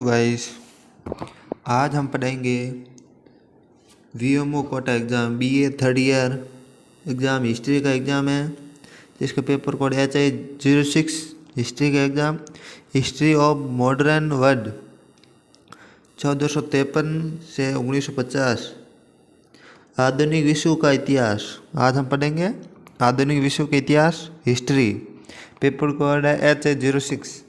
Guys, आज हम पढ़ेंगे VMO Kota exam BA third year exam history का एग्ज़ाम है जिसका पेपर कोड HI06। हिस्ट्री का exam history of modern world 1453 से 1950। आधुनिक विश्व का इतिहास। आज हम पढ़ेंगे आधुनिक विश्व का इतिहास हिस्ट्री। पेपर कोड है HI06।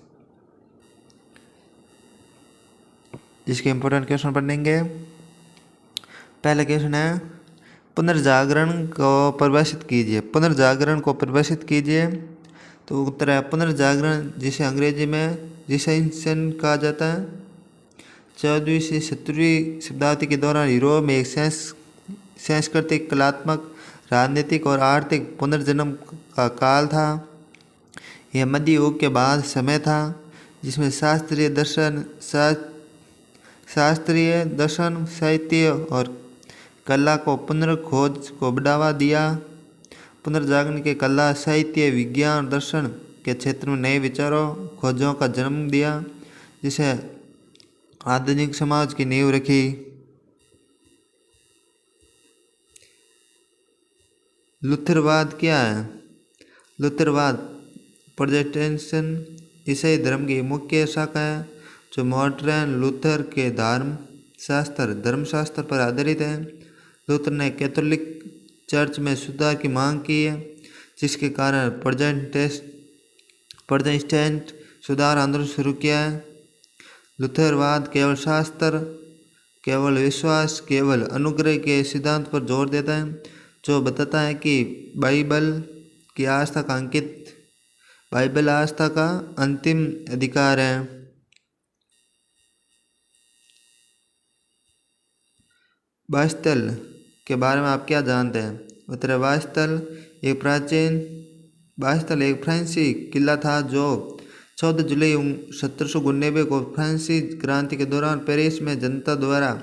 जिसके इम्पोर्टेंट क्वेश्चन पढ़ेंगे। पहला क्वेश्चन है पुनर्जागरण को परिभाषित कीजिए। पुनर्जागरण को परिभाषित कीजिए। तो उत्तर है पुनर्जागरण जिसे अंग्रेजी में रिसेंशन कहा जाता है। 14वीं से 17वीं शताब्दी के दौरान यूरोप में एक सांस्कृतिक, कलात्मक, राजनीतिक और आर्थिक पुनर्जन्म का काल था। यह मध्य युग के बाद समय था जिसमें शास्त्रीय दर्शन, साहित्य और कला को पुनर्खोज को बढ़ावा दिया। पुनर्जागरण के कला, साहित्य, विज्ञान और दर्शन के क्षेत्र में नए विचारों, खोजों का जन्म दिया जिसे आधुनिक समाज की नींव रखी। लुथरवाद क्या है? लुथरवाद प्रोटेस्टेंट ईसाई धर्म की मुख्य शाखा है जो मार्टिन लूथर के धर्मशास्त्र पर आधारित है। लूथर ने कैथोलिक चर्च में सुधार की मांग की है जिसके कारण प्रोटेस्टेंट सुधार आंदोलन शुरू किया है। लुथरवाद केवल शास्त्र, केवल विश्वास, केवल अनुग्रह के सिद्धांत पर जोर देता है जो बताता है कि बाइबल आस्था का अंतिम अधिकार है। वास्तल के बारे में आप क्या जानते हैं? उत्तर है वास्तल एक फ्रांसीसी किला था जो 14 जुलाई 1799 को फ्रांसीसी क्रांति के दौरान पेरिस में जनता द्वारा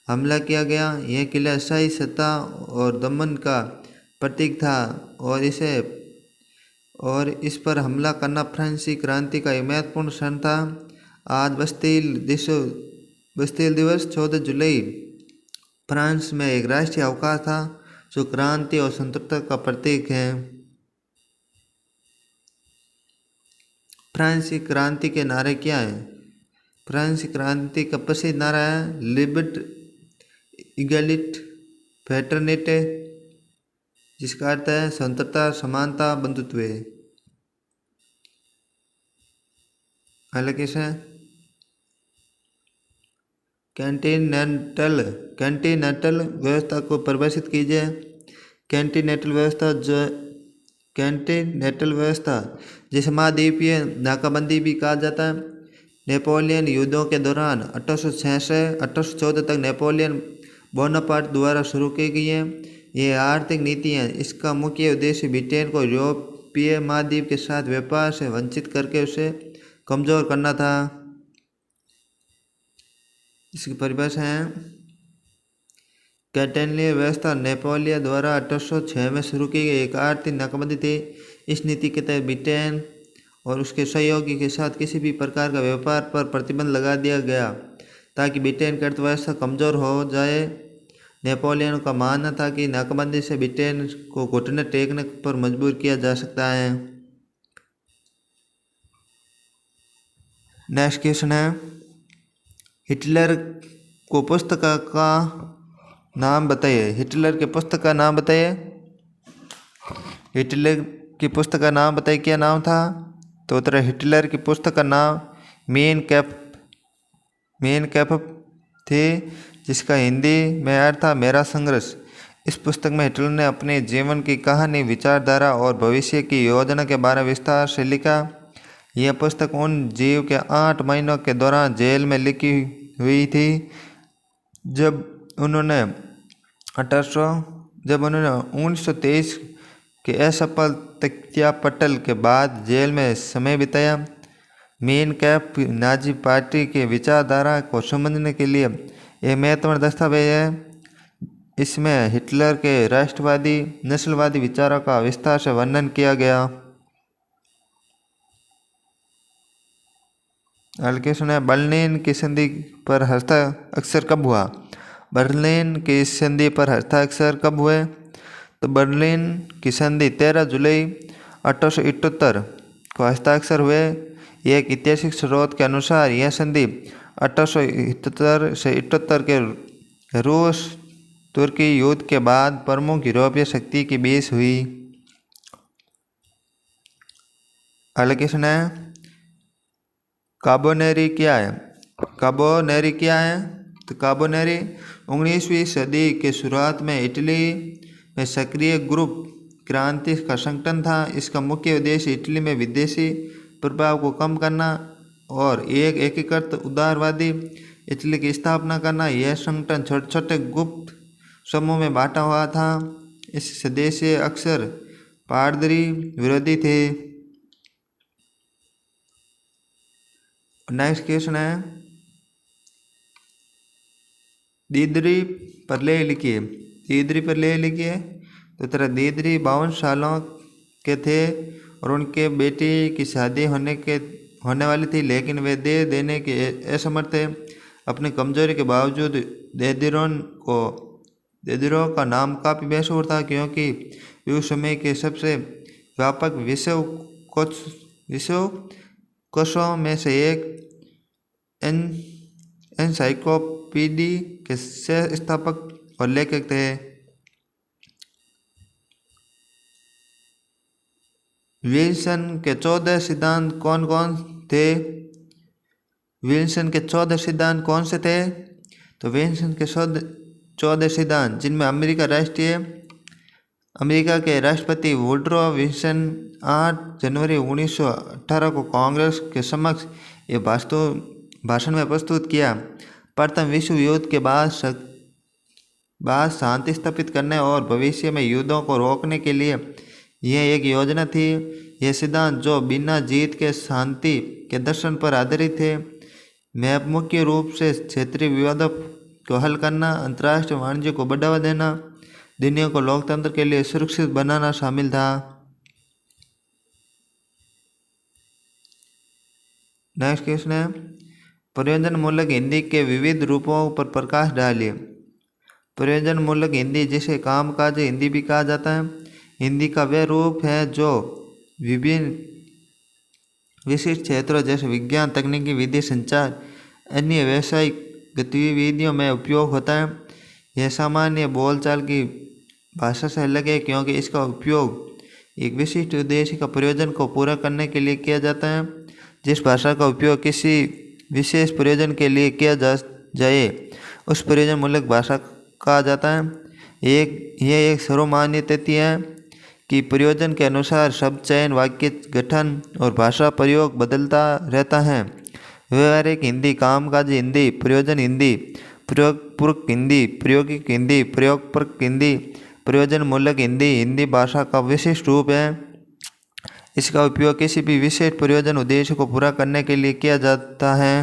हमला किया गया। यह किला शाही सत्ता और दमन का प्रतीक था और इस पर हमला करना फ्रांसीसी क्रांति का एक महत्वपूर्ण क्षण था। आज बस्तिल दिवस 14 जुलाई फ्रांस में एक राष्ट्रीय अवकाश था जो क्रांति और स्वतंत्रता का प्रतीक है। फ्रांसीसी क्रांति के नारे क्या हैं? फ्रांसीसी क्रांति का प्रसिद्ध नारा है लिबर्टी, इगलिटी, फ्रेटर्निटी, जिसका अर्थ है स्वतंत्रता, समानता, बंधुत्व। अगला क्वेश्चन है कैंटिनेंटल व्यवस्था को परिभाषित कीजिए। कैंटिनेंटल व्यवस्था जिसे महाद्वीपीय नाकाबंदी भी कहा जाता है नेपोलियन युद्धों के दौरान 1866-1814 तक नेपोलियन बोनापार्ट द्वारा शुरू की गई है। ये आर्थिक नीति है। इसका मुख्य उद्देश्य ब्रिटेन को यूरोपीय महाद्वीप के साथ व्यापार से वंचित करके उसे कमजोर करना था। इसकी परिभाषा है कैंटिनेंटल व्यवस्था नेपोलियन द्वारा 1806 में शुरू की गई एक आर्थिक नाकाबंदी थी। इस नीति के तहत ब्रिटेन और उसके सहयोगी के साथ किसी भी प्रकार का व्यापार पर प्रतिबंध लगा दिया गया ताकि ब्रिटेन की अर्थव्यवस्था कमजोर हो जाए। नेपोलियन का मानना था कि नाकाबंदी से ब्रिटेन को घुटने टेकने पर मजबूर किया जा सकता है। नेक्स्ट क्वेश्चन है हिटलर को पुस्तक का नाम बताइए। हिटलर की पुस्तक का नाम बताइए। हिटलर की पुस्तक का नाम बताइए, क्या नाम था? तो उत्तर हिटलर की पुस्तक का नाम मेन कैफ थे जिसका हिंदी में अर्थ था मेरा संघर्ष। इस पुस्तक में हिटलर ने अपने जीवन की कहानी, विचारधारा और भविष्य की योजना के बारे में विस्तार से लिखा। यह पुस्तक उन जीव के 8 महीनों के दौरान जेल में लिखी हुई थी जब उन्होंने 1923 के असफल तख्तियापटल के बाद जेल में समय बिताया। मेन कैफ नाजी पार्टी के विचारधारा को समझने के लिए एक महत्वपूर्ण दस्तावेज है। इसमें हिटलर के राष्ट्रवादी, नस्लवादी विचारों का विस्तार से वर्णन किया गया। अगला क्वेश्चन है बर्लिन की संधि पर हस्ताक्षर कब हुआ। बर्लिन की संधि पर हस्ताक्षर कब हुए। तो बर्लिन की संधि 13 जुलाई 1878 को हस्ताक्षर हुए। एक ऐतिहासिक स्रोत के अनुसार यह संधि 1877 से 78 के रूस तुर्की युद्ध के बाद प्रमुख यूरोपीय शक्ति के बीच हुई। अगला क्वेश्चन है कार्बोनेरी क्या है। कार्बोनेरी क्या है। तो कार्बोनेरी 19वीं सदी के शुरुआत में इटली में सक्रिय ग्रुप क्रांति का संगठन था। इसका मुख्य उद्देश्य इटली में विदेशी प्रभाव को कम करना और एक एकीकृत उदारवादी इटली की स्थापना करना। यह संगठन छोटे छोटे गुप्त समूह में बांटा हुआ था। इस सदस्य अक्सर पादरी विरोधी थे। नेक्स्ट क्वेश्चन है दीदरी पर ले लिखिए। दीदरी पर ले लिखिए। तो तरह दीदरी 52 सालों के थे और उनके बेटी की शादी होने वाली थी, लेकिन वे दे देने के असमर्थ थे। अपनी कमजोरी के बावजूद देदिरो का नाम काफ़ी मशहूर था, क्योंकि उस समय के सबसे व्यापक विश्व कोशों में से एक एनसाइक्लोपीडी के संस्थापक और लेखक थे। विल्सन के 14 सिद्धांत कौन कौन थे। विल्सन के 14 सिद्धांत कौन से थे। तो विल्सन के 14 सिद्धांत जिनमें अमेरिका के राष्ट्रपति वुडरो विल्सन 8 जनवरी 1918 को कांग्रेस के समक्ष ये भाषण में प्रस्तुत किया। प्रथम विश्व युद्ध के बाद शांति स्थापित करने और भविष्य में युद्धों को रोकने के लिए यह एक योजना थी। यह सिद्धांत जो बिना जीत के शांति के दर्शन पर आधारित थे, में मुख्य रूप से क्षेत्रीय विवादों को हल करना, अंतर्राष्ट्रीय वाणिज्य को बढ़ावा देना, दुनिया को लोकतंत्र के लिए सुरक्षित बनाना शामिल था। नेक्स्ट क्वेश्चन है प्रयोजन मूलक हिंदी के विविध रूपों पर प्रकाश डालिए। प्रयोजन मूलक हिंदी, जिसे कामकाजी हिंदी भी कहा जाता है, हिंदी का वह रूप है जो विभिन्न विशिष्ट क्षेत्रों जैसे विज्ञान, तकनीकी, विधि, संचार, अन्य व्यावसायिक गतिविधियों में उपयोग होता है। यह सामान्य बोलचाल की भाषा से अलग है, क्योंकि इसका उपयोग एक विशिष्ट उद्देश्य का प्रयोजन को पूरा करने के लिए किया जाता है। जिस भाषा का उपयोग किसी विशेष प्रयोजन के लिए किया जाए उस प्रयोजन मूलक भाषा कहा जाता है। यह एक सर्वमान्य तथ्य है कि प्रयोजन के अनुसार शब्द चयन, वाक्य गठन और भाषा प्रयोग बदलता रहता है। व्यवहारिक हिंदी, कामकाजी हिंदी, प्रयोजन हिंदी, प्रयोगपूर्वक हिंदी, प्रायोगिक हिंदी, प्रयोगपरक हिंदी, प्रयोजन मूलक हिंदी हिंदी भाषा का विशिष्ट रूप है। इसका उपयोग किसी भी विशेष प्रयोजन उद्देश्य को पूरा करने के लिए किया जाता है।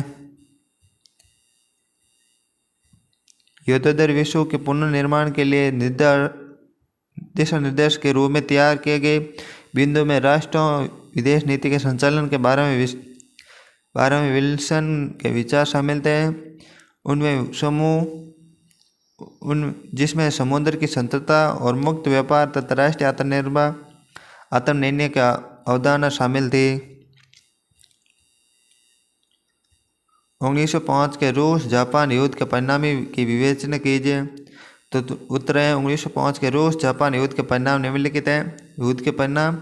युद्धोत्तर विश्व के पुनर्निर्माण के लिए दिशा निर्देश के रूप में तैयार किए गए बिंदु में राष्ट्रों विदेश नीति के संचालन के बारे में विल्सन के विचार शामिल थे। जिसमें समुद्र की स्वतंत्रता और मुक्त व्यापार तथा राष्ट्रीय आत्मनिर्णय का अवधारणा शामिल थी। 1905 के रूस जापान युद्ध के परिणाम की विवेचना कीजिए। तो उत्तर है 1905 के रूस जापान युद्ध के परिणाम निम्नलिखित हैं। युद्ध के परिणाम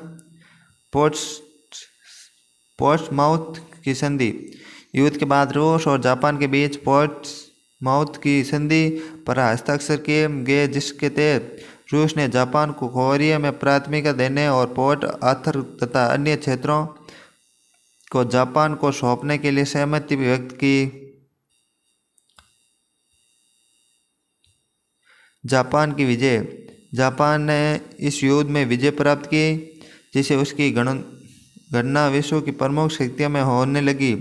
पोर्ट्समाउथ की संधि। युद्ध के बाद रूस और जापान के बीच पोर्ट्समाउथ की संधि पर हस्ताक्षर किए गए, जिसके तहत रूस ने जापान को कोरिया में प्राथमिकता देने और पोर्ट आर्थर तथा अन्य क्षेत्रों को जापान को सौंपने के लिए सहमति व्यक्त की। जापान की विजय। जापान ने इस युद्ध में विजय प्राप्त की, जिसे उसकी गणना विश्व की प्रमुख शक्तियों में होने लगी।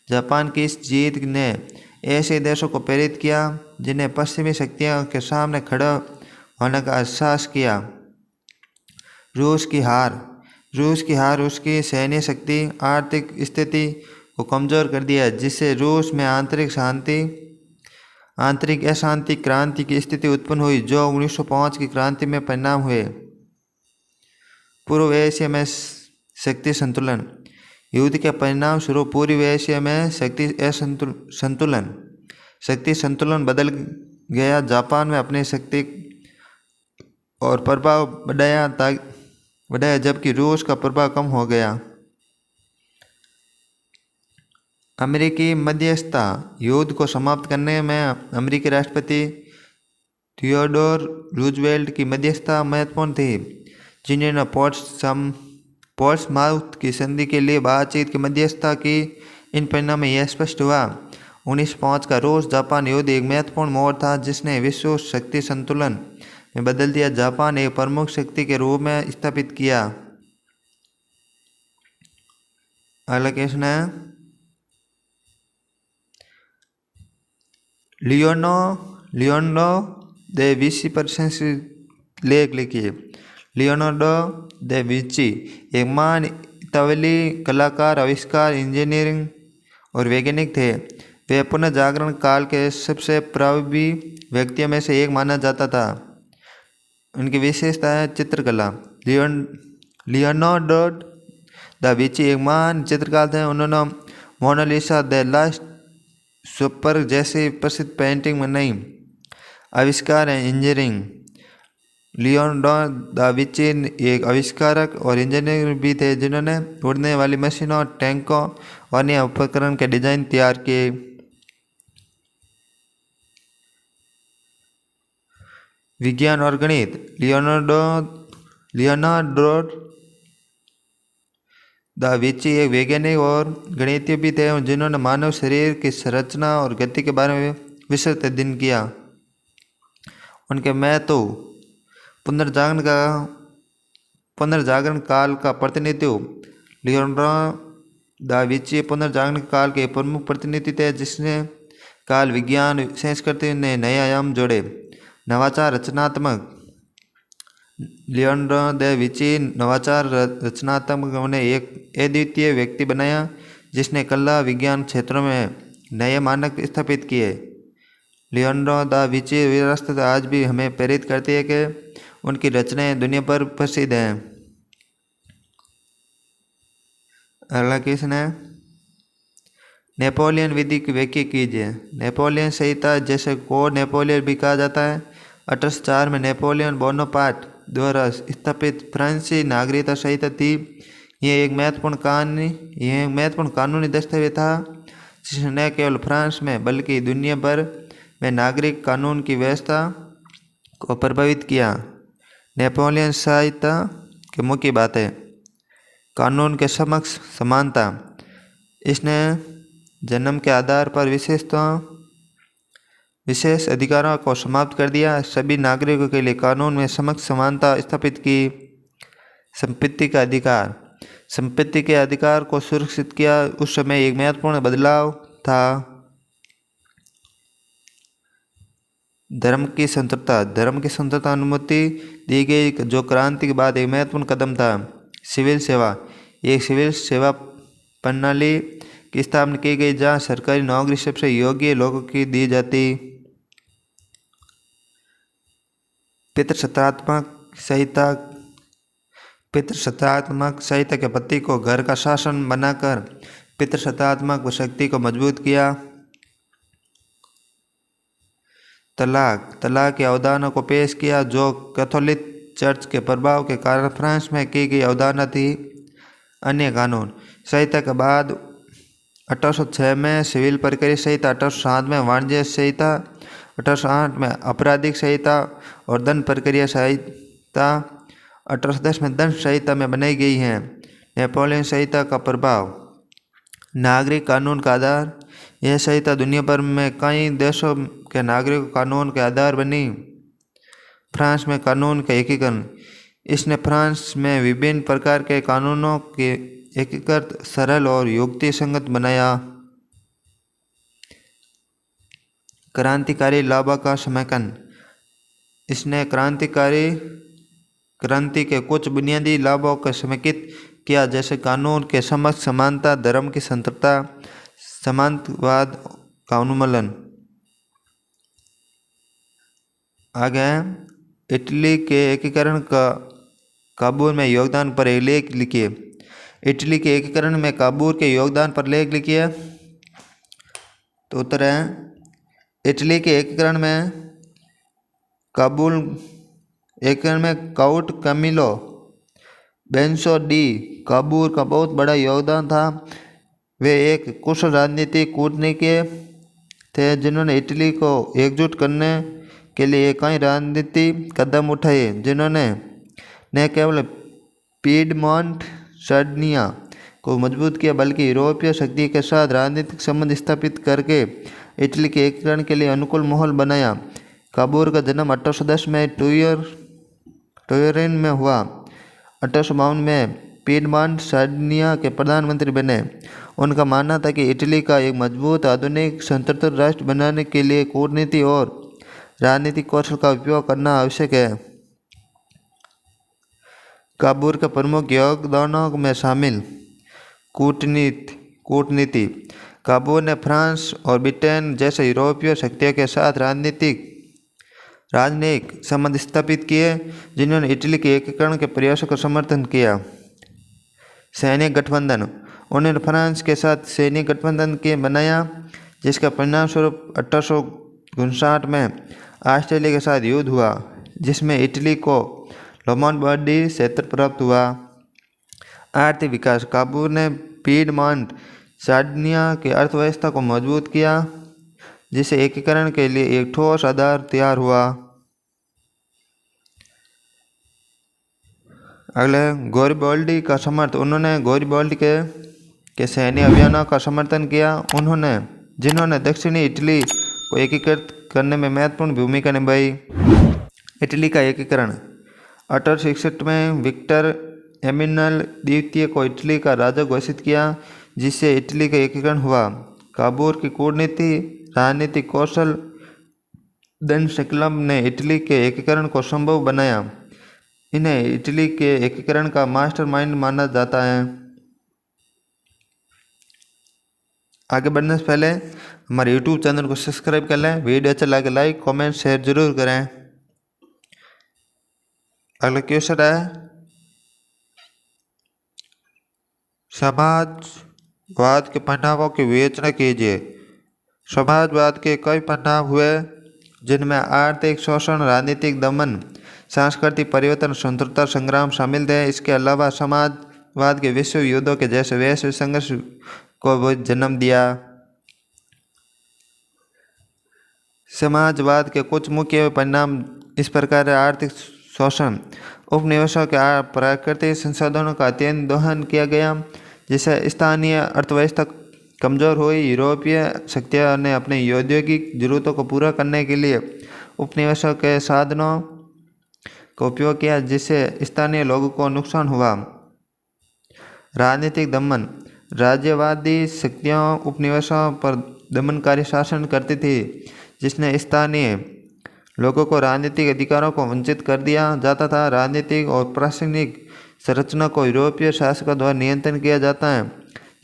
जापान की इस जीत ने ऐसे देशों को प्रेरित किया जिन्हें पश्चिमी शक्तियों के सामने खड़ा होने का एहसास किया। रूस की हार उसकी सैन्य शक्ति, आर्थिक स्थिति को कमज़ोर कर दिया, जिससे रूस में आंतरिक अशांति क्रांति की स्थिति उत्पन्न हुई, जो 1905 की क्रांति में परिणाम हुए। पूर्व एशिया में शक्ति संतुलन। युद्ध के परिणाम स्वरूप पूर्व एशिया में शक्ति संतुलन बदल गया। जापान में अपनी शक्ति और प्रभाव बढ़ाया जबकि रूस का प्रभाव कम हो गया। अमेरिकी मध्यस्थता। युद्ध को समाप्त करने में अमेरिकी राष्ट्रपति थियोडोर रूजवेल्ट की मध्यस्थता महत्वपूर्ण थी, जिन्होंने पोर्ट्समाउथ की संधि के लिए बातचीत की मध्यस्थता की। इन परिणाम में यह स्पष्ट हुआ 1905 का रूस जापान युद्ध एक महत्वपूर्ण मोड़ था, जिसने विश्व शक्ति संतुलन में बदल दिया। जापान एक प्रमुख शक्ति के रूप में स्थापित किया। अगला क्वेश्चन है लियोनार्डो द विंची पर लेख लिखिए। लियोनार्डो द विंची एक महान इतालवी कलाकार, आविष्कार, इंजीनियरिंग और वैज्ञानिक थे। वे पुनर्जागरण काल के सबसे प्रभावी व्यक्तियों में से एक माना जाता था। उनकी विशेषता है चित्रकला। लियोनार्डो द विंची एक महान चित्रकार थे। उन्होंने मोनालिसा, द लास्ट सुपर जैसी प्रसिद्ध पेंटिंग बनाई। आविष्कार है इंजीनियरिंग। लियोनार्डो दा विंची एक आविष्कारक और इंजीनियर भी थे, जिन्होंने उड़ने वाली मशीनों, टैंकों और अन्य उपकरण के डिजाइन तैयार किए। विज्ञान और गणित। लियोनार्डो दा विंची एक वैज्ञानिक और गणितज्ञ भी थे, जिन्होंने मानव शरीर की संरचना और गति के बारे में विस्तृत अध्ययन किया। उनके महत्व। पुनर्जागरण काल का प्रतिनिधित्व। लियोनार्डो दा विंची पुनर्जागरण काल के प्रमुख प्रतिनिधि थे, जिसने काल विज्ञान संस्कृति ने नए आयाम जोड़े। नवाचार, रचनात्मक। लियोनार्डो दा विंची नवाचार रचनात्मक उन्हें एक अद्वितीय व्यक्ति बनाया, जिसने कला विज्ञान क्षेत्रों में नए मानक स्थापित किए। लियोनार्डो दा विंची विरासत आज भी हमें प्रेरित करती है कि उनकी रचनाएं दुनिया पर प्रसिद्ध हैं। अगला क्वेश्चन है नेपोलियन विधि की व्याख्या कीजिए। नेपोलियन संहिता, जैसे कोड नेपोलियन भी कहा जाता है, 1804 में नेपोलियन बोनापार्ट द्वारा स्थापित फ्रांसीसी नागरिकता संहिता थी। यह एक महत्वपूर्ण कानूनी दस्तावेज था, जिसने न केवल फ्रांस में बल्कि दुनिया भर में नागरिक कानून की व्यवस्था को प्रभावित किया। नेपोलियन संहिता की मुख्य बातें। कानून के समक्ष समानता। इसने जन्म के आधार पर विशेष अधिकारों को समाप्त कर दिया। सभी नागरिकों के लिए कानून में समक्ष समानता स्थापित की। संपत्ति का अधिकार। संपत्ति के अधिकार को सुरक्षित किया। उस समय एक महत्वपूर्ण बदलाव था। धर्म की स्वतंत्रता। धर्म की स्वतंत्रता अनुमति दी गई, जो क्रांति के बाद एक महत्वपूर्ण कदम था। सिविल सेवा। एक सिविल सेवा प्रणाली की स्थापना की गई, जहाँ सरकारी नौकरी सबसे योग्य लोगों की दी जाती। पितृसत्तात्मक संहिता के पति को घर का शासन बनाकर पितृसत्तात्मक शक्ति को मजबूत किया। तलाक की अवधारणा को पेश किया, जो कैथोलिक चर्च के प्रभाव के कारण फ्रांस में की गई अवधारणा थी। अन्य कानून। संहिता के बाद 1806 में सिविल प्रक्रिया संहिता, 1807 में वाणिज्य संहिता, 1808 में आपराधिक संहिता और दंड प्रक्रिया संहिता 1810 में दंड संहिता में बनाई गई हैं। नेपोलियन संहिता का प्रभाव। नागरिक कानून का आधार। यह संहिता दुनिया भर में कई देशों के नागरिक कानून के आधार बनी। फ्रांस में कानून का एकीकरण। इसने फ्रांस में विभिन्न प्रकार के कानूनों के एकीकृत, सरल और युक्ति संगत बनाया। क्रांतिकारी लाभों का समेकन। इसने क्रांति के कुछ बुनियादी लाभों को समेकित किया, जैसे कानून के समक्ष समानता, धर्म की स्वतंत्रता, समांतवाद का उन्मूलन। आगे इटली के एकीकरण का काबुल में योगदान पर एक लेख लिखिए। इटली के एकीकरण में काबुल के योगदान पर लेख लिखिए। तो उत्तर है इटली के एकीकरण में काउंट कैमिलो बेंसो डी काबुल का बहुत बड़ा योगदान था। वे एक कुशल राजनीतिक कूटनीतिज्ञ थे जिन्होंने इटली को एकजुट करने के लिए कई राजनीतिक कदम उठाए, जिन्होंने न केवल पीडमोंट सार्डिनिया को मजबूत किया बल्कि यूरोपीय शक्ति के साथ राजनीतिक संबंध स्थापित करके इटली के एकीकरण के लिए अनुकूल माहौल बनाया। काबुल का जन्म 1810 में ट्यूरिन में हुआ। 1852 में पीडमोंट सार्डिनिया के प्रधानमंत्री बने। उनका मानना था कि इटली का एक मजबूत आधुनिक स्वतंत्र राष्ट्र बनाने के लिए कूटनीति और राजनीतिक कौशल का उपयोग करना आवश्यक है। काबुल के प्रमुख योगदानों में शामिल कूटनीति। काबुल ने फ्रांस और ब्रिटेन जैसे यूरोपीय शक्तियों के साथ राजनयिक संबंध स्थापित किए, जिन्होंने इटली के एकीकरण के प्रयासों का समर्थन किया। सैनिक गठबंधन। उन्होंने फ्रांस के साथ सैनिक गठबंधन के बनाया, जिसका परिणाम स्वरूप 1859 में ऑस्ट्रेलिया के साथ युद्ध हुआ, जिसमें इटली को लोम्बार्डी क्षेत्र प्राप्त हुआ। आर्थिक विकास। काबुल ने पीडमोंट सार्डिनिया की अर्थव्यवस्था को मजबूत किया, जिससे एकीकरण के लिए एक ठोस आधार तैयार हुआ। अगले गैरिबाल्डी का समर्थन। उन्होंने गैरिबाल्डी के सैन्य अभियानों का समर्थन किया, जिन्होंने दक्षिणी इटली को एकीकृत करने में महत्वपूर्ण भूमिका निभाई। इटली का एकीकरण। 1861 में विक्टर एमानुएल द्वितीय को इटली का राजा घोषित किया, जिससे इटली का एकीकरण हुआ। काबुल की कूटनीति, राजनीतिक कौशल, दंड संकल्प ने इटली के एकीकरण को संभव बनाया। इन्हें इटली के एकीकरण का मास्टरमाइंड माना जाता है। आगे बढ़ने से पहले हमारे YouTube चैनल को सब्सक्राइब कर लें। वीडियो अच्छा लगे लाइक कमेंट शेयर जरूर करें। अगला क्वेश्चन है, समाजवाद के परिणामों की विवेचना कीजिए। समाजवाद के कई परिणाम हुए, जिनमें आर्थिक शोषण, राजनीतिक दमन, सांस्कृतिक परिवर्तन, स्वतंत्रता संग्राम शामिल थे। इसके अलावा समाजवाद के विश्व युद्धों के जैसे वैश्विक संघर्ष को जन्म दिया। समाजवाद के कुछ मुख्य परिणाम इस प्रकार है। आर्थिक शोषण। उपनिवेशों के प्राकृतिक संसाधनों का अत्यंत दोहन किया गया, जिससे स्थानीय अर्थव्यवस्था कमजोर हुई। यूरोपीय शक्तियों ने अपनी औद्योगिक जरूरतों को पूरा करने के लिए उपनिवेशों के साधनों का उपयोग किया, जिससे स्थानीय लोगों को नुकसान हुआ। राजनीतिक दमन। राज्यवादी शक्तियाँ उपनिवेशों पर दमनकारी शासन करती थी, जिसने स्थानीय लोगों को राजनीतिक अधिकारों को वंचित कर दिया जाता था। राजनीतिक और प्रशासनिक संरचना को यूरोपीय शासकों द्वारा नियंत्रण किया जाता है,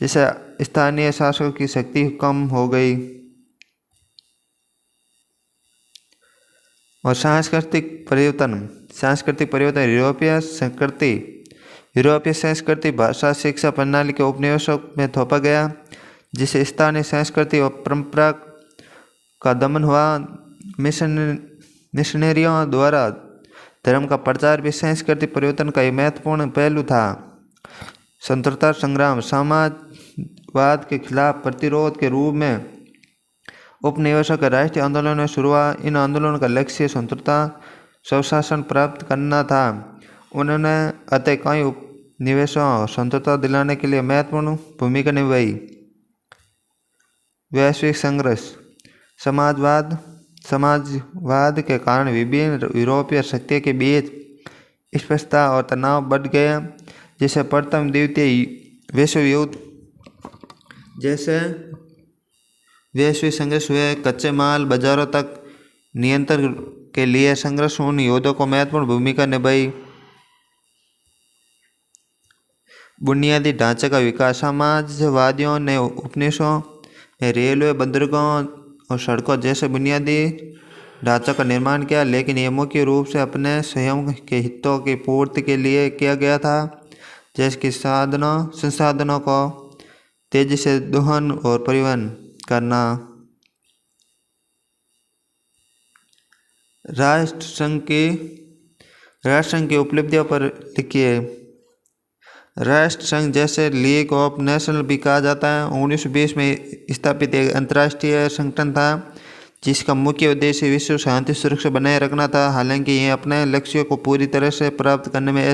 जिससे स्थानीय शासकों की शक्ति कम हो गई। और सांस्कृतिक परिवर्तन। यूरोपीय संस्कृति भाषा शिक्षा प्रणाली के उपनिवेशों में थोपा गया, जिससे स्थानीय संस्कृति और परंपरा का दमन हुआ। मिशनरियों द्वारा धर्म का प्रचार भी संस्कृति परिवर्तन का एक महत्वपूर्ण पहलू था। स्वतंत्रता संग्राम। समाजवाद के खिलाफ प्रतिरोध के रूप में उपनिवेशों के राष्ट्रीय आंदोलनों शुरू हुआ। इन आंदोलनों का लक्ष्य स्वतंत्रता, स्वशासन प्राप्त करना था। उन्होंने अतः कई उपनिवेशों स्वतंत्रता दिलाने के लिए महत्वपूर्ण भूमिका निभाई। वैश्विक संघर्ष। समाजवाद के कारण विभिन्न यूरोपीय शक्तियों के बीच स्पर्धा और तनाव बढ़ गया, जिससे प्रथम द्वितीय विश्व युद्ध जैसे वैश्विक संघर्ष हुए। कच्चे माल बाजारों तक नियंत्रण के लिए संघर्ष उन युद्धों को महत्वपूर्ण भूमिका निभाई। बुनियादी ढांचे का विकास। समाजवादियों ने उपनिवेशों में रेलवे, बंदरगाहों और सड़कों जैसे बुनियादी ढांचा का निर्माण किया, लेकिन यह मुख्य रूप से अपने स्वयं के हितों की पूर्ति के लिए किया गया था, जैसे कि संसाधनों को तेजी से दोहन और परिवहन करना। राष्ट्रसंघ की उपलब्धियों पर लिखिए। राष्ट्रसंघ, जैसे लीग ऑफ नेशंस भी कहा जाता है, 1920 में स्थापित एक अंतर्राष्ट्रीय संगठन था जिसका मुख्य उद्देश्य विश्व शांति सुरक्षा बनाए रखना था। हालांकि यह अपने लक्ष्यों को पूरी तरह से प्राप्त करने में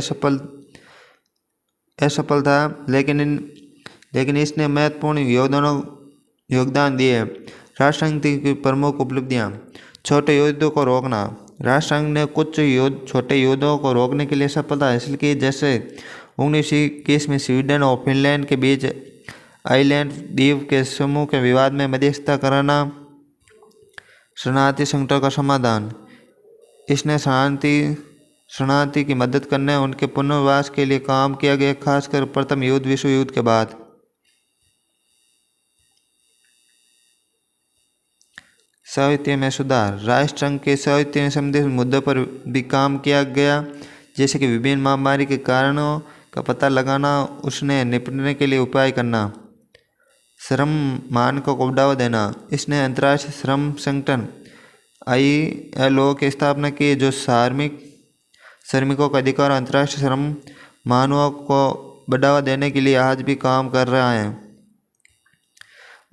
असफल था, लेकिन इसने महत्वपूर्ण योगदान दिए। राष्ट्रसंघ की प्रमुख उपलब्धियां। छोटे युद्धों को रोकना। राष्ट्रसंघ ने कुछ छोटे युद्धों को रोकने के लिए सफलता हासिल की, जैसे 1921 में स्वीडन और फिनलैंड के बीच आइलैंड द्वीप के समूह के विवाद में मध्यस्थता कराना। शरणार्थी संकटों का समाधान। इसने शरणार्थी की मदद करने, उनके पुनर्वास के लिए काम किया गया, खासकर प्रथम विश्व युद्ध के बाद। साहित्य में सुधार। राष्ट्रसंघ के साहित्य संबंधित मुद्दों पर भी काम किया गया, जैसे कि विभिन्न महामारी के कारणों का पता लगाना, उसने निपटने के लिए उपाय करना। श्रम मानकों को बढ़ावा देना। इसने अंतर्राष्ट्रीय श्रम संगठन ILO की स्थापना की, जो श्रमिकों का अधिकार और अंतर्राष्ट्रीय श्रम मानकों को बढ़ावा देने के लिए आज भी काम कर रहा है।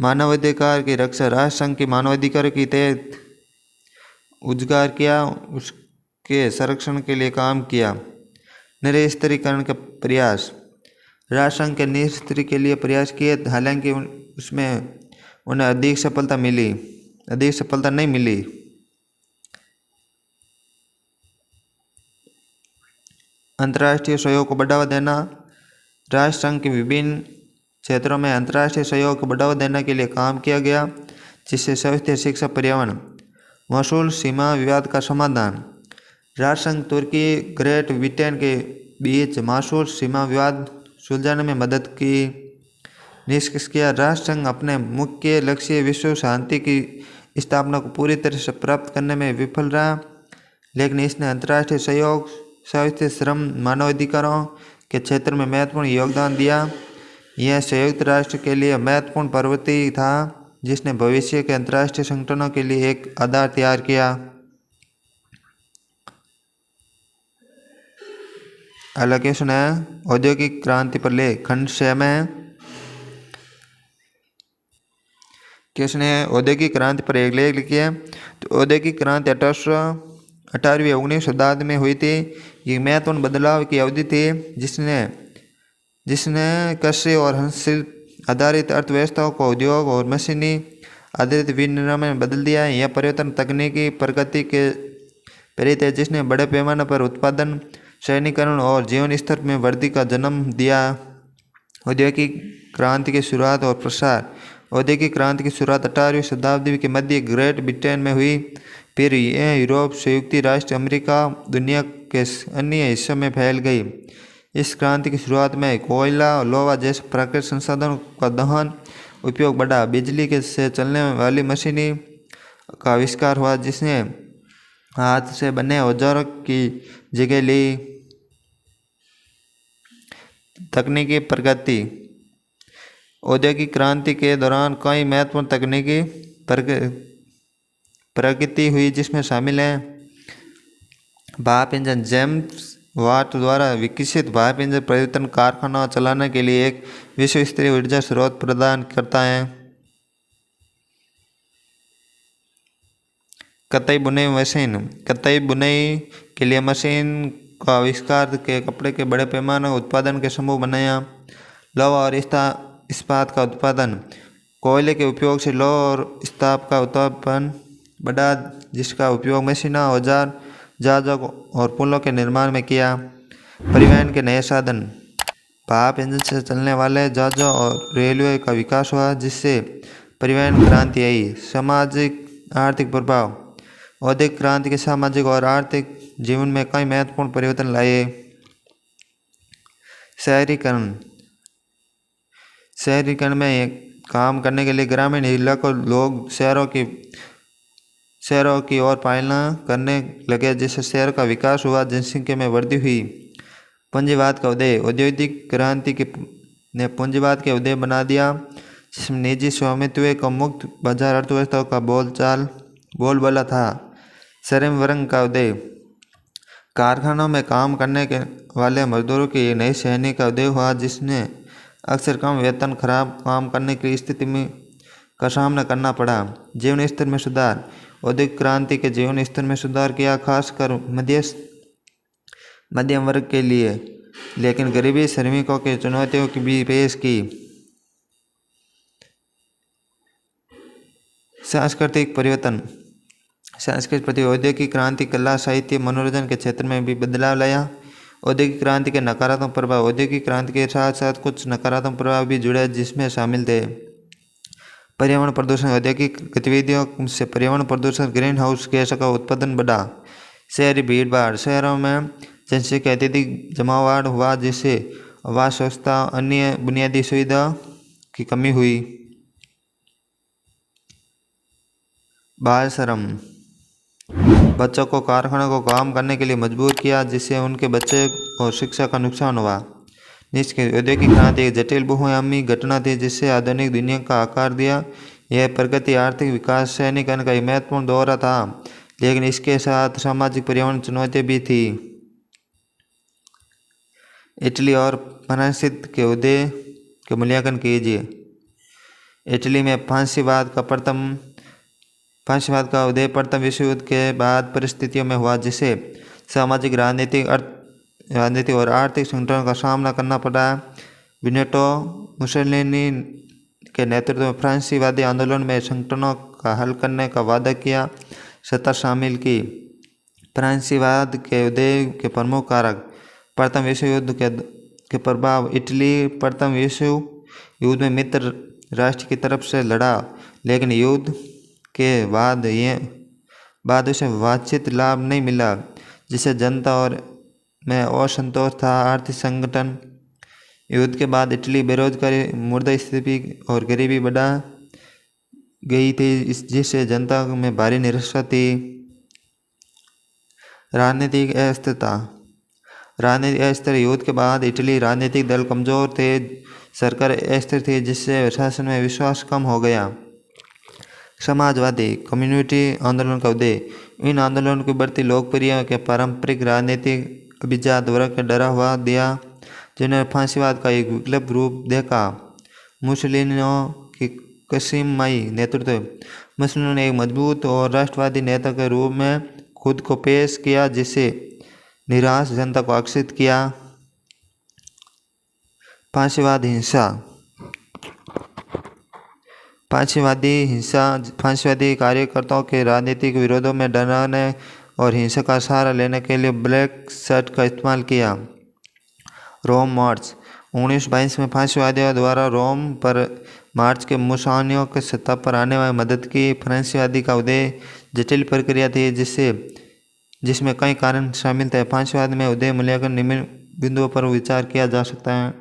मानवाधिकार की रक्षा। राष्ट्रसंघ की मानवाधिकार के तहत उजागर किया, उसके संरक्षण के लिए काम किया। निरस्त्रीकरण का प्रयास। राष्ट्रसंघ के निरस्त्री के लिए प्रयास किए, हालांकि उसमें उन्हें अधिक सफलता नहीं मिली। अंतर्राष्ट्रीय सहयोग को बढ़ावा देना। राष्ट्रसंघ के विभिन्न क्षेत्रों में अंतर्राष्ट्रीय सहयोग को बढ़ावा देने के लिए काम किया गया, जिससे स्वास्थ्य, शिक्षा, पर्यावरण। महसूल सीमा विवाद का समाधान। राष्ट्रसंघ तुर्की, ग्रेट ब्रिटेन के बीच महसूल सीमा विवाद सुलझाने में मदद की। निष्कर्ष किया। राष्ट्रसंघ अपने मुख्य लक्ष्य विश्व शांति की स्थापना को पूरी तरह से प्राप्त करने में विफल रहा, लेकिन इसने अंतर्राष्ट्रीय सहयोग, साहित्य, श्रम, मानवाधिकारों के क्षेत्र में महत्वपूर्ण योगदान दिया। यह संयुक्त राष्ट्र के लिए महत्वपूर्ण प्रवृत्ति था, जिसने भविष्य के अंतर्राष्ट्रीय संगठनों के लिए एक आधार तैयार किया। अगला क्वेश्चन है औद्योगिक क्रांति पर लेख, खंड 6 में क्वेश्चन है औद्योगिक क्रांति पर एक लेख लिखिए। तो औद्योगिक क्रांति 18वीं 19वीं शताब्दी में हुई थी। ये महत्वपूर्ण बदलाव की अवधि थी, जिसने कृषि और हस्तशिल्प आधारित अर्थव्यवस्थाओं को उद्योग और मशीनी आधारित विनिर्माण में बदल दिया है। यह परिवर्तन तकनीकी प्रगति के प्रेरित है, जिसने बड़े पैमाने पर उत्पादन, शहरीकरण और जीवन स्तर में वृद्धि का जन्म दिया। औद्योगिक क्रांति की शुरुआत और प्रसार। औद्योगिक क्रांति की शुरुआत 18वीं शताब्दी के मध्य ग्रेट ब्रिटेन में हुई, फिर यह यूरोप, संयुक्त राज्य अमेरिका, दुनिया के अन्य हिस्सों में फैल गई। इस क्रांति की शुरुआत में कोयला और लोहा जैसे प्राकृतिक संसाधनों का दहन उपयोग बढ़ा। बिजली से चलने वाली मशीनी का आविष्कार हुआ, जिसने हाथ से बने औजारों की जगह ली। तकनीकी प्रगति। औद्योगिक क्रांति के दौरान कई महत्वपूर्ण तकनीकी प्रगति हुई, जिसमें शामिल हैं भाप इंजन। जेम्स वाट द्वारा विकसित भाप इंजन परिवर्तन कारखाना चलाने के लिए एक विश्व स्तरीय ऊर्जा स्रोत प्रदान करता है। कताई बुनाई मशीन। कताई बुनाई के लिए मशीन का आविष्कार के कपड़े के बड़े पैमाने उत्पादन के समूह बनाया। लोहा और इस्पात का उत्पादन। कोयले के उपयोग से लोहा और इस्पात का उत्पादन बढ़ा, जिसका उपयोग मशीनों, औजार, जहाजों और पुलों के निर्माण में किया। परिवहन के नए साधन। भाप इंजन से चलने वाले जहाजों और रेलवे का विकास हुआ, जिससे परिवहन क्रांति आई। सामाजिक आर्थिक प्रभाव। औद्योगिक क्रांति के सामाजिक और आर्थिक जीवन में कई महत्वपूर्ण परिवर्तन लाए। शहरीकरण। शहरीकरण में काम करने के लिए ग्रामीण इलाकों लोग शहरों की ओर पालना करने लगे, जिससे शहर का विकास हुआ, जनसंख्या में वृद्धि हुई। पूंजीवाद का उदय। औद्योगिक क्रांति ने पूंजीवाद के उदय बना दिया, जिसमें निजी स्वामित्व का मुक्त बाजार अर्थव्यवस्था का बोलबाला था। श्रम वर्ग का उदय। कारखानों में काम करने के वाले मजदूरों की एक नई श्रेणी का उदय हुआ, जिसने अक्सर कम वेतन, खराब काम करने की स्थिति का सामना करना पड़ा। जीवन स्तर में सुधार। औद्योगिक क्रांति के जीवन स्तर में सुधार किया, खासकर मध्यम वर्ग के लिए, लेकिन गरीबी, श्रमिकों की चुनौतियों की भी पेश की। सांस्कृतिक परिवर्तन। औद्योगिक क्रांति कला, साहित्य, मनोरंजन के क्षेत्र में भी बदलाव लाया। औद्योगिक क्रांति के नकारात्मक प्रभाव। औद्योगिक क्रांति के साथ साथ कुछ नकारात्मक प्रभाव भी जुड़े, जिसमें शामिल थे पर्यावरण प्रदूषण। औद्योगिक गतिविधियों से पर्यावरण प्रदूषण, ग्रीन हाउस गैसों का उत्पादन बढ़ा। शहरी भीड़भाड़। शहरों में जनसंख्या अत्यधिक जमावड़ा हुआ, जिससे आवास व्यवस्था, अन्य बुनियादी सुविधा की कमी हुई। बाल श्रम। बच्चों को कारखानों को काम करने के लिए मजबूर किया, जिससे उनके बच्चे और शिक्षा का नुकसान हुआ। निष्कर्ष। औद्योगिक क्रांति एक जटिल बहुआयामी घटना थी, जिससे आधुनिक दुनिया का आकार दिया। यह प्रगति, आर्थिक विकास, शहरीकरण का एक महत्वपूर्ण दौर था, लेकिन इसके साथ सामाजिक पर्यावरण चुनौतियाँ भी थी। इटली और फ्रांस के उदय के मूल्यांकन कीजिए। इटली में फांसीवाद का उदय प्रथम विश्व युद्ध के बाद परिस्थितियों में हुआ, जिसे सामाजिक, राजनीतिक और आर्थिक संकटों का सामना करना पड़ा। बेनिटो मुसोलिनी के नेतृत्व में फ्रांसीवादी आंदोलन में संकटों का हल करने का वादा किया, सत्ता शामिल की। फ्रांसीवाद के उदय के प्रमुख कारक। प्रथम विश्व युद्ध के प्रभाव। इटली प्रथम विश्व युद्ध में मित्र राष्ट्र की तरफ से लड़ा, लेकिन युद्ध के बाद उसे वांछित लाभ नहीं मिला, जिससे जनता में असंतोष था। आर्थिक संगठन। युद्ध के बाद इटली बेरोजगारी, मुद्रास्फीति और गरीबी बढ़ा गई थी, जिससे जनता में भारी निराशा थी। राजनीतिक अस्थिरता। युद्ध के बाद इटली राजनीतिक दल कमजोर थे, सरकार अस्थिर थी, जिससे शासन में विश्वास कम हो गया। समाजवादी कम्युनिटी आंदोलन का उदय। इन आंदोलनों की बढ़ती लोकप्रियता के पारंपरिक राजनीतिक अभिजात वर्ग का डरा हुआ दिया, जिन्होंने फांसीवाद का एक विकल्प रूप देखा। मुसोलिनी की कसीमाई नेतृत्व। मुसोलिनी ने एक मजबूत और राष्ट्रवादी नेता के रूप में खुद को पेश किया, जिससे निराश जनता को आकर्षित किया। फांसीवादी हिंसा। फांसीवादी कार्यकर्ताओं के राजनीतिक विरोधों में डराने और हिंसा का सहारा लेने के लिए ब्लैक शर्ट का इस्तेमाल किया। रोम मार्च। 1922 में फांसीवादियों द्वारा रोम पर मार्च के मुसोलिनी के सत्ता पर आने में मदद की। फांसीवादी का उदय जटिल प्रक्रिया थी, जिसमें कई कारण शामिल थे। फांसीवाद में उदय मूल्यांकन निम्न बिंदुओं पर विचार किया जा सकता है।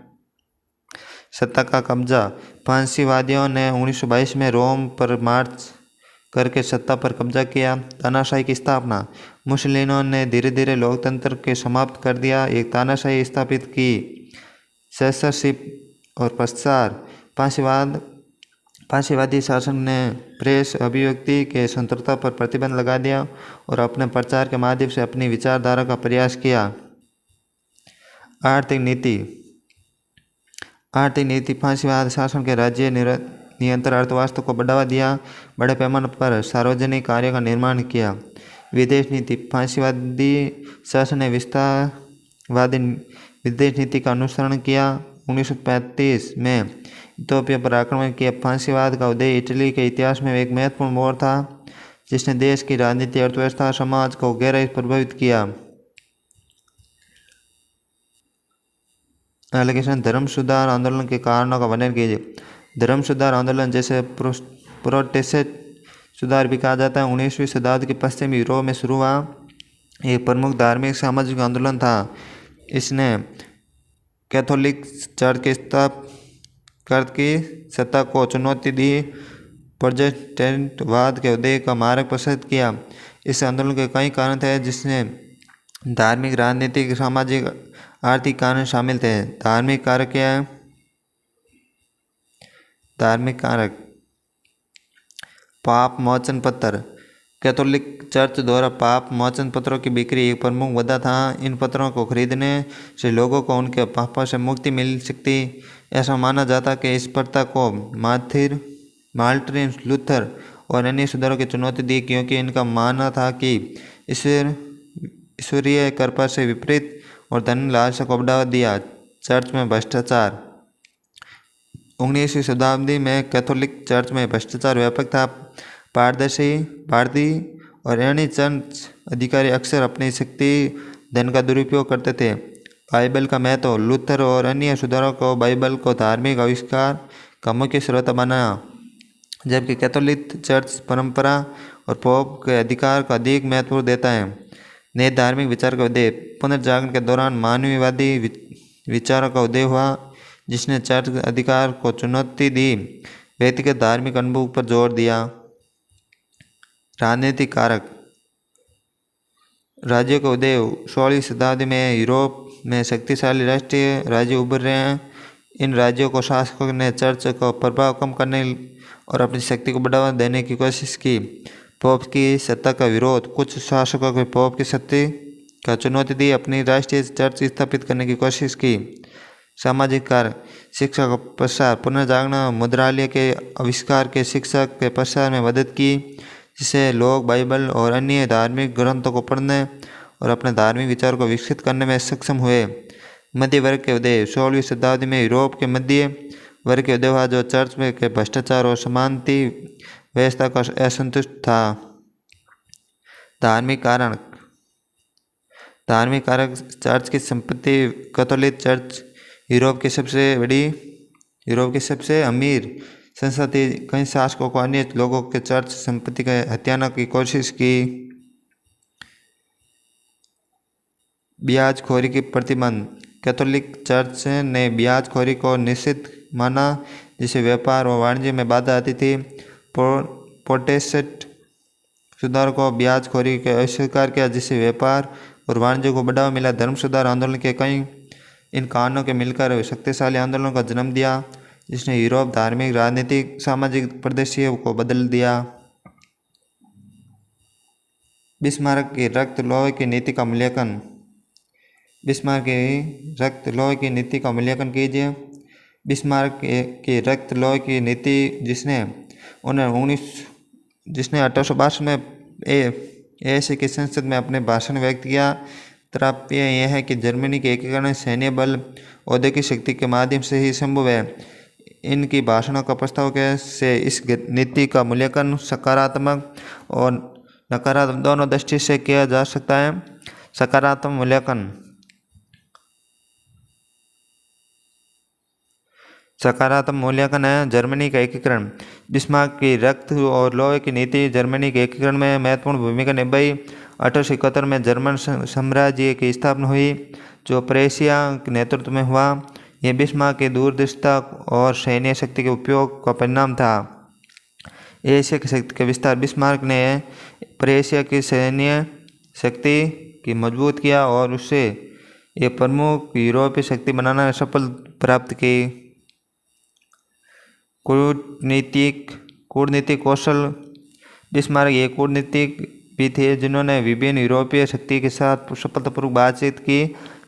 सत्ता का कब्जा। फांसीवादियों ने 1922 में रोम पर मार्च करके सत्ता पर कब्जा किया। तानाशाही की स्थापना। मुसोलिनी ने धीरे धीरे लोकतंत्र के समाप्त कर दिया, एक तानाशाही स्थापित की। सेंसरशिप और प्रसार। फांसीवादी शासन ने प्रेस, अभिव्यक्ति के स्वतंत्रता पर प्रतिबंध लगा दिया और अपने प्रचार के माध्यम से अपनी विचारधारा का प्रयास किया। आर्थिक नीति। फांसीवाद शासन के राज्य नियंत्रण अर्थव्यवस्था को बढ़ावा दिया, बड़े पैमाने पर सार्वजनिक कार्यों का निर्माण किया। विदेश नीति। फांसीवादी शासन ने विस्तारवादी विदेश नीति का अनुसरण किया। 1935 में इथियोपिया पर आक्रमण किया। फांसीवाद का उदय इटली के इतिहास में एक महत्वपूर्ण मोड़ था, जिसने देश की राजनीति, अर्थव्यवस्था, समाज को गहराई प्रभावित किया। एलिगेशन। धर्म सुधार आंदोलन के कारणों का वर्णन कीजिए। धर्म सुधार आंदोलन, जैसे प्रोटेस्टेंट सुधार भी कहा जाता है, 19वीं शताब्दी के पश्चिमी यूरोप में शुरू हुआ एक प्रमुख धार्मिक सामाजिक आंदोलन था। इसने कैथोलिक चर्च के कर्त की सत्ता को चुनौती दी, प्रोटेस्टेंटवाद के उदय का मार्ग प्रशस्त किया। इस आंदोलन के कई कारण थे जिसमें धार्मिक, राजनीतिक, सामाजिक, आर्थिक कारण शामिल थे। धार्मिक कारक क्या है? धार्मिक कारक पाप मोचन पत्र। कैथोलिक चर्च द्वारा पाप मोचन पत्रों की बिक्री एक प्रमुख मुद्दा था। इन पत्रों को खरीदने से लोगों को उनके पापों से मुक्ति मिल सकती। ऐसा माना जाता कि इस प्रथा को मार्टिन लूथर और अन्य सुधारों की चुनौती दी, क्योंकि इनका मानना था कि ईश्वरीय कृपा से विपरीत और धन लालसा को बढ़ावा दिया। चर्च में भ्रष्टाचार। 19वीं शताब्दी में कैथोलिक चर्च में भ्रष्टाचार व्यापक था। पारदी और अन्य चर्च अधिकारी अक्सर अपनी शक्ति, धन का दुरुपयोग करते थे। बाइबल का महत्व। लूथर और अन्य सुधारकों को बाइबल को धार्मिक आविष्कार का मुख्य स्रोत बनाया, जबकि कैथोलिक चर्च परंपरा और पोप के अधिकार का अधिक महत्व देता है। नए धार्मिक विचार का उदय। पुनर्जागरण के दौरान मानववादी विचारों का उदय हुआ, जिसने चर्च अधिकार को चुनौती दी, व्यक्तिगत धार्मिक अनुभव पर जोर दिया। राजनीतिक कारक। राज्यों का उदय। 16वीं शताब्दी में यूरोप में शक्तिशाली राष्ट्रीय राज्य उभर रहे हैं। इन राज्यों को शासकों ने चर्च का प्रभाव कम करने और अपनी शक्ति को बढ़ावा देने की कोशिश की। पोप की सत्ता का विरोध। कुछ शासकों को पोप की सत्ता का चुनौती दी, अपनी राष्ट्रीय चर्च स्थापित करने की कोशिश की। सामाजिक कार्य। शिक्षा का प्रसार। पुनर्जागरण मुद्रालय के आविष्कार के शिक्षा के प्रसार में मदद की, जिससे लोग बाइबल और अन्य धार्मिक ग्रंथों को पढ़ने और अपने धार्मिक विचार को विकसित करने में सक्षम हुए। मध्य वर्ग के उदय। 16वीं शताब्दी में यूरोप के मध्य वर्ग के उदय हुआ, जो चर्च में के भ्रष्टाचार और समानती व्यवस्था का असंतुष्ट था। धार्मिक कारक। धार्मिक कारक। चर्च की संपत्ति। कैथोलिक चर्च यूरोप की सबसे अमीर संस्था थी। कई शासकों को अन्य लोगों के चर्च संपत्ति का हत्याने की कोशिश की। ब्याजखोरी की प्रतिबंध। कैथोलिक चर्च ने ब्याजखोरी को निषिद्ध माना, जिससे व्यापार और वाणिज्य में बाधा आती थी। प्रोटेस्टेंट सुधार को ब्याजखोरी को अस्वीकार किया, जिससे व्यापार और वाणिज्य को बढ़ावा मिला। धर्म सुधार आंदोलन के कई इन कारणों के मिलकर शक्तिशाली आंदोलन का जन्म दिया, जिसने यूरोप धार्मिक, राजनीतिक, सामाजिक परिदृश्य को बदल दिया। बिस्मार्क की रक्त लौह की नीति का मूल्यांकन। बिस्मार्क की रक्त लौह की नीति का मूल्यांकन कीजिए। बिस्मार्क की रक्त लौह की नीति, जिसने 1862 में एएसए की संसद में अपने भाषण में व्यक्त किया। तात्पर्य यह है कि जर्मनी के एकीकरण सैन्य बल, औद्योगिक शक्ति के माध्यम से ही संभव है। इनकी भाषणों का प्रस्ताव से इस नीति का मूल्यांकन सकारात्मक और नकारात्मक दोनों दृष्टि से किया जा सकता है। सकारात्मक मूल्यांकन। सकारात्मक मूल्यांकन है जर्मनी का एकीकरण। बिस्मार्क की रक्त और लौह की नीति जर्मनी के एकीकरण में महत्वपूर्ण भूमिका निभाई। 1871 में जर्मन साम्राज्य की स्थापना हुई, जो प्रेशिया के नेतृत्व में हुआ। यह बिस्मार्क की दूरदर्शिता और सैन्य शक्ति के उपयोग का परिणाम था। एशिया की शक्ति का विस्तार। बिस्मार्क ने प्रेशिया की सैन्य शक्ति की मजबूत किया और उससे एक प्रमुख यूरोपीय शक्ति बनाना सफल प्राप्त की। कूटनीतिक कौशल। बिस्मार्क एक कूटनीतिक भी थे, जिन्होंने विभिन्न यूरोपीय शक्ति के साथ सफलतापूर्वक बातचीत की,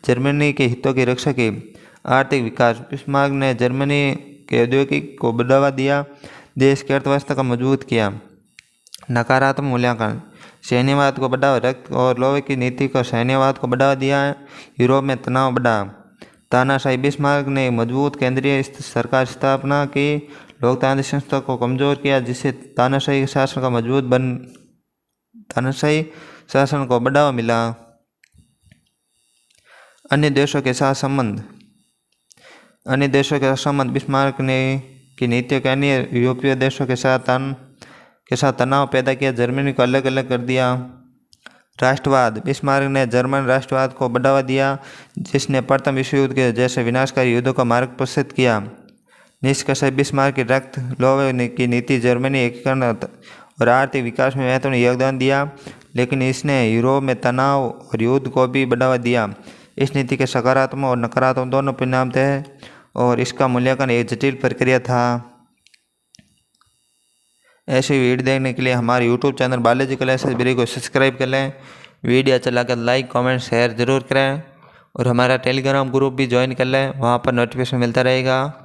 जर्मनी के हितों की रक्षा की। आर्थिक विकास। बिस्मार्क ने जर्मनी के औद्योगिक को बढ़ावा दिया, देश की अर्थव्यवस्था को मजबूत किया। नकारात्मक मूल्यांकन। सैन्यवाद को बढ़ावा। रक्त और लौह की नीति का सैन्यवाद को बढ़ावा दिया है। यूरोप में तनाव बढ़ा। तानाशाही। बिस्मार्क ने मजबूत केंद्रीय सरकार स्थापना की, लोकतांत्रिक संस्था को कमजोर किया, जिससे तानाशाही शासन को बढ़ावा मिला। अन्य देशों के साथ संबंध। बिस्मार्क ने की नीतियों के अन्य यूरोपीय देशों के साथ तनाव पैदा किया, जर्मनी को अलग अलग कर दिया। राष्ट्रवाद। बिस्मार्क ने जर्मन राष्ट्रवाद को बढ़ावा दिया, जिसने प्रथम विश्व युद्ध के जैसे विनाशकारी युद्धों का मार्ग प्रशस्त किया। निष्कर्षतः बिस्मार्क की रक्त लोहे की नीति जर्मनी एकीकरण और आर्थिक विकास में महत्वपूर्ण योगदान दिया, लेकिन इसने यूरोप में तनाव और युद्ध को भी बढ़ावा दिया। इस नीति के सकारात्मक और नकारात्मक दोनों परिणाम थे और इसका मूल्यांकन एक जटिल प्रक्रिया था। ऐसे वीडियो देखने के लिए हमारे YouTube channel Balaji classes library को सब्सक्राइब कर लें। वीडियो अच्छा लगा तो लाइक कमेंट शेयर ज़रूर करें और हमारा टेलीग्राम ग्रुप भी ज्वाइन कर लें, वहाँ पर नोटिफिकेशन मिलता रहेगा।